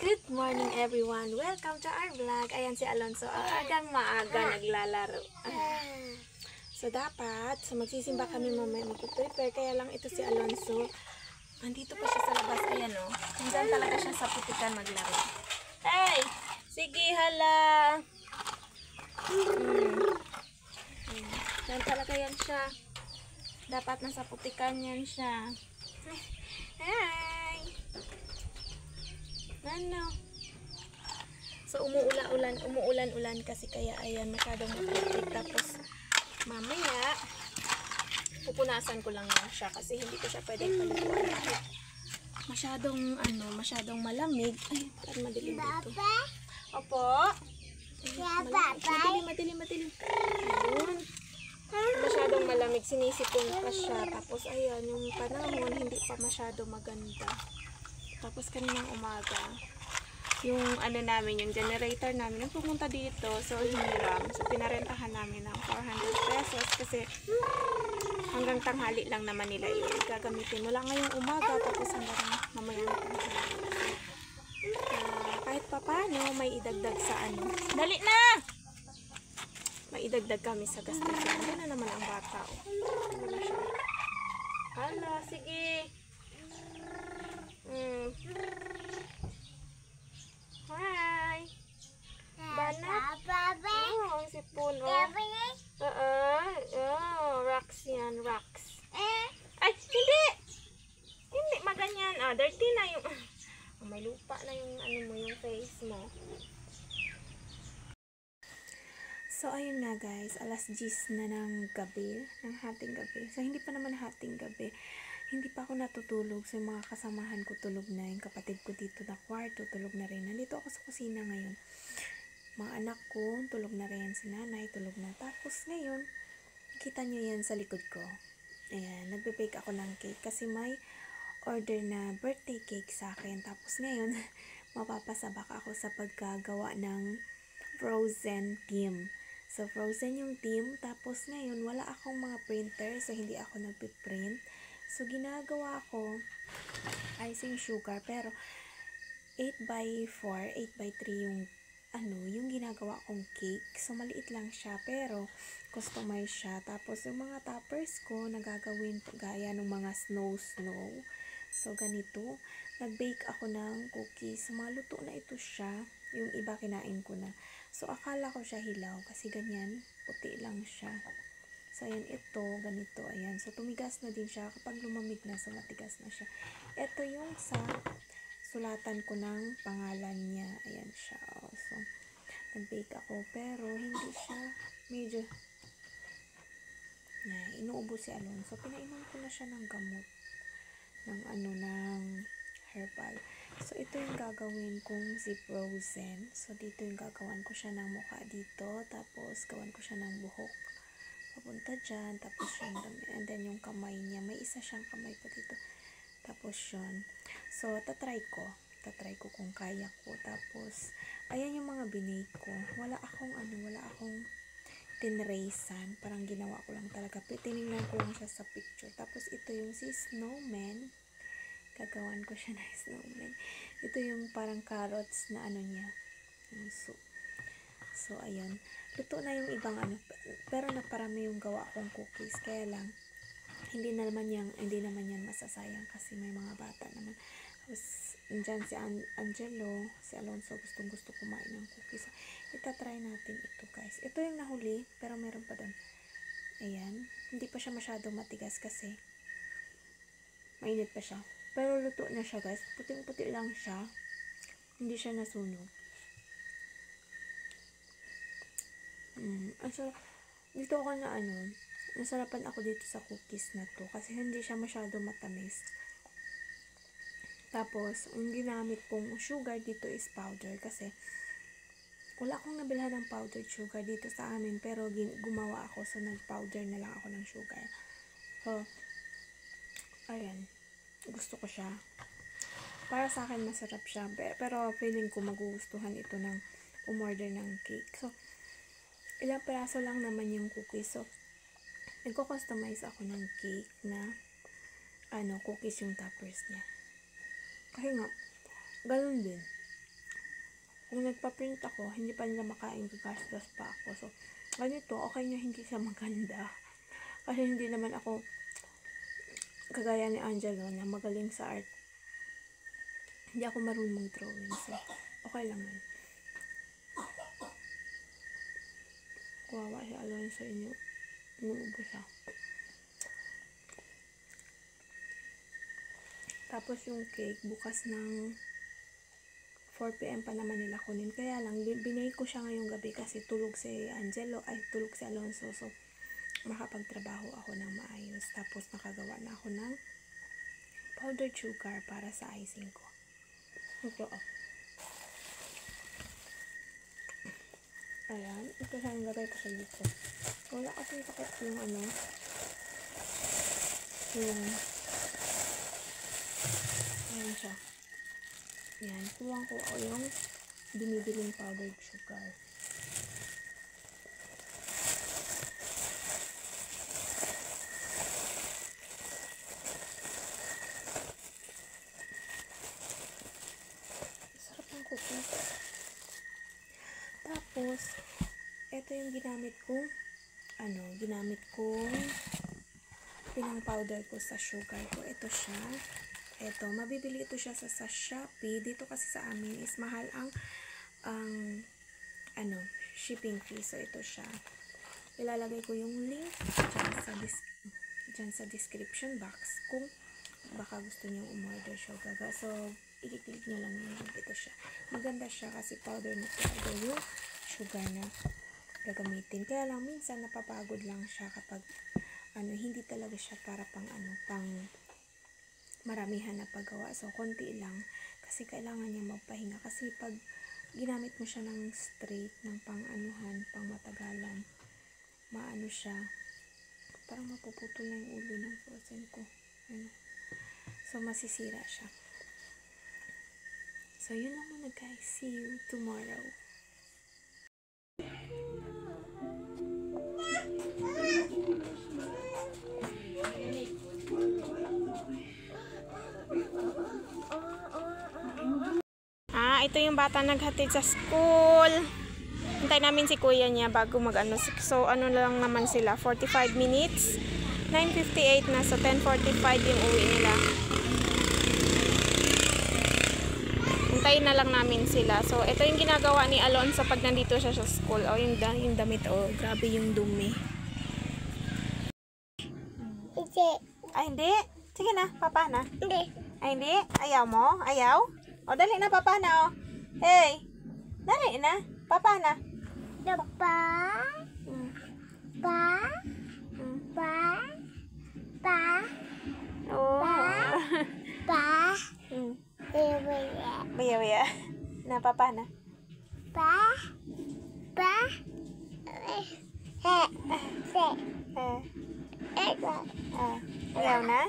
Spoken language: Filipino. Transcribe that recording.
Good morning everyone! Welcome to our vlog. Ayan si Alonso. Agang maaga naglalaro. So dapat, magsisimba kami mamaya, mag-prepare. Kaya lang ito si Alonso. Nandito pa siya sa labas. Ayan o. Diyan talaga siya sa putikan maglaro. Hey! Sige, hala! Diyan talaga yan siya. Dapat nasa putikan yan siya. Hi! Ano? So umuulan kasi kaya ayan masyadong matripik. Tapos mamaya pupunasan ko lang yan siya kasi hindi ko siya pwedeng paliguan dahil masyadong malamig. Ay, parang madilim dito. Opo. Madilim. Ayun. Masyadong malamig, sinisipon pa siya. Tapos ayan, yung panahon hindi pa masyado maganda. Tapos kaninang umaga, yung namin, yung generator namin, yung pumunta dito, so hiniram. So pinarentahan namin ng 400 pesos kasi hanggang tanghali lang naman nila yun. Gagamitin mo lang ngayong umaga, tapos hanggang mamaya na tanghali. Kahit papano, may idagdag sa Dali na! May idagdag kami sa gastos. Ano na naman ang bata, oh. Ano siya? Hala, sige. Hi. Banat. Oh, ang sipon. Rocks yan. Rocks. Ay, hindi. Hindi, maganyan. Dirty na yung... may lupa na yung yung face mo. So, ayun nga guys. Alas 10 na ng gabi. Ng hating gabi. So, hindi pa naman hating gabi. Hindi pa ako natutulog. So, yung mga kasamahan ko tulog na. Yung kapatid ko dito na kwarto, tulog na rin. Nandito ako sa kusina ngayon. Mga anak ko, tulog na rin. Si nanay, tulog na. Tapos ngayon, kita nyo yan sa likod ko. Ayan, nagbe-bake ako ng cake. Kasi may order na birthday cake sa akin. Tapos ngayon, mapapasabak ako sa pagkagawa ng frozen theme. So, frozen yung theme. Tapos ngayon, wala akong mga printer. So, hindi ako nagpiprint. So, ginagawa ko icing sugar, pero 8x4, 8x3 yung ginagawa kong cake. So, maliit lang siya, pero customize siya. Tapos, yung mga toppers ko, nagagawin gaya ng mga snow. So, ganito. Nag-bake ako ng cookies. So, maluto na ito siya. Yung iba kinain ko na. So, akala ko siya hilaw, kasi ganyan, puti lang siya. So, ayan, ito, ganito, ayan. So, tumigas na din siya. Kapag lumamig na, so, matigas na siya. Ito yung sa sulatan ko ng pangalan niya. Ayan siya. Oh. So, nag-bake ako, pero hindi siya medyo, inuubos si Alonso. Pinainom ko na siya ng gamot. Ng herbal. So, ito yung gagawin kong si frozen. So, dito yung gagawan ko siya ng mukha dito. Tapos, gawan ko siya ng buhok. Papunta dyan, tapos yun, and then yung kamay niya, may isa siyang kamay pa dito, tapos yun. So, tatry ko kung kaya ko. Tapos, ayan yung mga binake ko. Wala akong tinraysan, parang ginawa ko lang talaga, tinignan ko lang siya sa picture. Tapos, ito yung si snowman, gagawan ko siya ng snowman. Ito yung parang carrots na niya, yung soup. So, ayan. Luto na yung ibang pero naparami yung gawa kong cookies. Kaya lang, hindi naman yan masasayang kasi may mga bata naman. Tapos, dyan si Angelo, si Alonso, gustong-gusto kumain ng cookies. So, itatry natin ito, guys. Ito yung nahuli, pero meron pa doon. Ayan. Hindi pa siya masyado matigas kasi mainit pa siya. Pero luto na siya, guys. Puting-puti lang siya. Hindi siya nasunog. Dito ako nasarapan ako dito sa cookies na to kasi hindi siya masyado matamis. Tapos, ang ginamit kong sugar dito is powder kasi wala akong nabilhan ng powdered sugar dito sa amin, pero gumawa ako, so nag-powder na lang ako ng sugar. So, ayan, gusto ko siya. Para sa akin masarap siya, pero feeling ko magugustuhan ito ng umorder ng cake. So, ilang peraso lang naman yung cookies. So, nagko-customize ako ng cake na cookies yung toppers niya. Kasi nga, ganun din. kung nagpa-print ako, hindi pa nila makain, gagastos pa ako. So, ganito, okay na hindi siya maganda. Kasi hindi naman ako kagaya ni Angelo na magaling sa art. Hindi ako marunong mag-drawing. So, okay lang yun. Kuwawa si Alonso inyo. Inuubo siya. Tapos yung cake, bukas ng 4 PM pa naman nila kunin. Kaya lang, binake ko siya ngayong gabi kasi tulog si tulog si Alonso. So, makapagtrabaho ako ng maayos. Tapos, nakagawa na ako ng powdered sugar para sa icing ko. Ito, oh. Ayan. Ito siya, nilagay ko sa dito. Wala kasi sakit yung ayan siya. Ayan. Kuwang ko yung binibiling powdered sugar. Sarap ng cookies. Tapos, ito yung ginamit kong pinang powder ko sa sugar ko. Ito siya. Ito, mabibili ito siya sa Shopee. Dito kasi sa amin is mahal ang shipping fee. So, ito siya. Ilalagay ko yung link dyan sa description box kung baka gusto niyo umorder siya. So, i-click nyo lang yung link. Ito siya. Maganda siya kasi powder na powder yung sugar na gagamitin. Kaya lang minsan napapagod lang siya kapag hindi talaga siya para pang maramihan na paggawa. So, konti lang kasi kailangan niya magpahinga. Kasi pag ginamit mo siya ng straight, ng pang matagalan, maano siya, parang mapuputol na yung ulo ng frozen ko. So, masisira siya. So, yun lang muna guys. See you tomorrow. Ito yung bata naghatid sa school. Hintay namin si kuya niya bago So, lang naman sila. 45 minutes. 9:58 na. So, 10:45 yung uwi nila. Hintayin na lang namin sila. So, ito yung ginagawa ni Alonso pag nandito siya sa school. Oh, yung damit. Oh, grabe yung dumi. Ay, hindi. Sige na, papa na. Hindi. Ay, hindi. Ayaw mo? Ayaw? O, dali na, papa na, o. Hey! Dali na. Papa na. Pa? Pa? Pa? Pa? Oh. Pa? Baya. Na, papa na. Pa? Pa? Ayaw na?